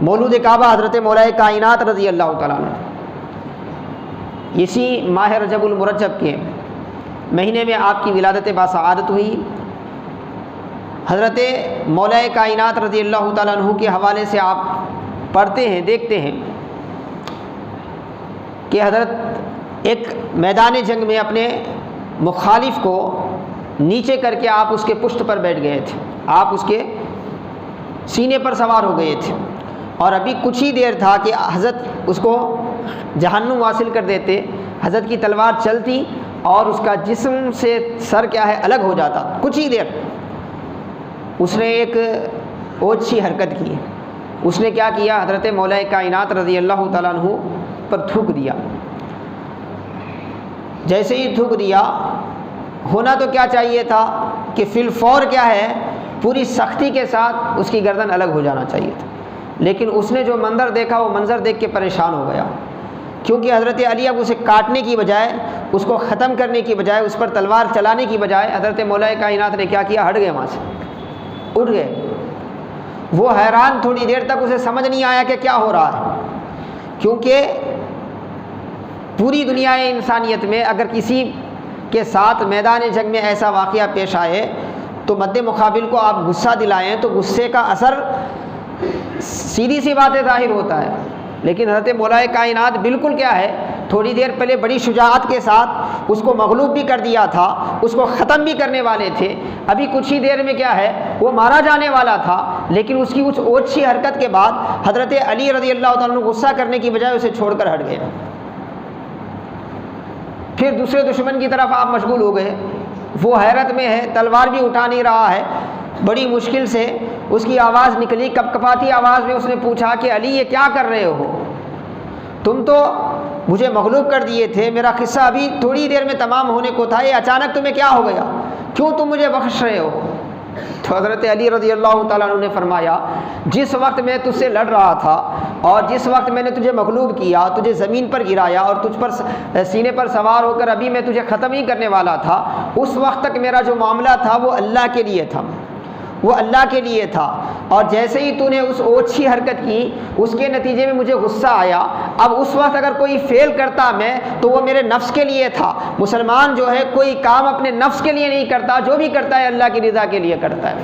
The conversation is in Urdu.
مولود کعبہ حضرت مولا کائنات رضی اللہ تعالیٰ عنہ اسی ماہ رجب المرجب کے مہینے میں آپ کی ولادت باسعادت ہوئی۔ حضرت مولا کائنات رضی اللہ تعالیٰ عنہ کے حوالے سے آپ پڑھتے ہیں، دیکھتے ہیں کہ حضرت ایک میدان جنگ میں اپنے مخالف کو نیچے کر کے آپ اس کے پشت پر بیٹھ گئے تھے، آپ اس کے سینے پر سوار ہو گئے تھے، اور ابھی کچھ ہی دیر تھا کہ حضرت اس کو جہنم حاصل کر دیتے۔ حضرت کی تلوار چلتی اور اس کا جسم سے سر کیا ہے الگ ہو جاتا۔ کچھ ہی دیر اس نے ایک اوچھی حرکت کی، اس نے کیا کیا، حضرت مولا کائنات رضی اللہ تعالیٰ عنہ پر تھوک دیا۔ جیسے ہی تھوک دیا، ہونا تو کیا چاہیے تھا کہ فی الفور کیا ہے، پوری سختی کے ساتھ اس کی گردن الگ ہو جانا چاہیے تھا، لیکن اس نے جو منظر دیکھا وہ منظر دیکھ کے پریشان ہو گیا، کیونکہ حضرت علی اب اسے کاٹنے کی بجائے، اس کو ختم کرنے کی بجائے، اس پر تلوار چلانے کی بجائے حضرت مولا کائنات نے کیا کیا، ہٹ گئے وہاں سے، اٹھ گئے۔ وہ حیران، تھوڑی دیر تک اسے سمجھ نہیں آیا کہ کیا ہو رہا ہے، کیونکہ پوری دنیا انسانیت میں اگر کسی کے ساتھ میدان جنگ میں ایسا واقعہ پیش آئے تو مد مقابل کو آپ غصہ دلائیں تو غصے کا اثر سیدھی سی باتیں ظاہر ہوتا ہے، لیکن حضرت مولا کائنات بالکل کیا ہے، تھوڑی دیر پہلے بڑی شجاعت کے ساتھ اس کو مغلوب بھی کر دیا تھا، اس کو ختم بھی کرنے والے تھے، ابھی کچھ ہی دیر میں کیا ہے وہ مارا جانے والا تھا، لیکن اس کی اس اوچھی حرکت کے بعد حضرت علی رضی اللہ تعالیٰ عنہ غصہ کرنے کی بجائے اسے چھوڑ کر ہٹ گئے۔ پھر دوسرے دشمن کی طرف آپ مشغول ہو گئے، وہ حیرت میں ہے، تلوار بھی اٹھا نہیں رہا ہے، بڑی مشکل سے اس کی آواز نکلی، کپ کپاتی آواز میں اس نے پوچھا کہ علی یہ کیا کر رہے ہو، تم تو مجھے مغلوب کر دیے تھے، میرا قصہ ابھی تھوڑی دیر میں تمام ہونے کو تھا، یہ اچانک تمہیں کیا ہو گیا، کیوں تم مجھے بخش رہے ہو؟ تو حضرت علی رضی اللہ تعالیٰ عنہ نے فرمایا، جس وقت میں تجھ سے لڑ رہا تھا اور جس وقت میں نے تجھے مغلوب کیا، تجھے زمین پر گرایا اور تجھ پر سینے پر سوار ہو کر ابھی میں تجھے ختم ہی کرنے والا تھا، اس وقت تک میرا جو معاملہ تھا وہ اللہ کے لیے تھا، وہ اللہ کے لیے تھا، اور جیسے ہی تو نے اس اوچھی حرکت کی اس کے نتیجے میں مجھے غصہ آیا، اب اس وقت اگر کوئی فیل کرتا میں تو وہ میرے نفس کے لیے تھا۔ مسلمان جو ہے کوئی کام اپنے نفس کے لیے نہیں کرتا، جو بھی کرتا ہے اللہ کی رضا کے لیے کرتا ہے۔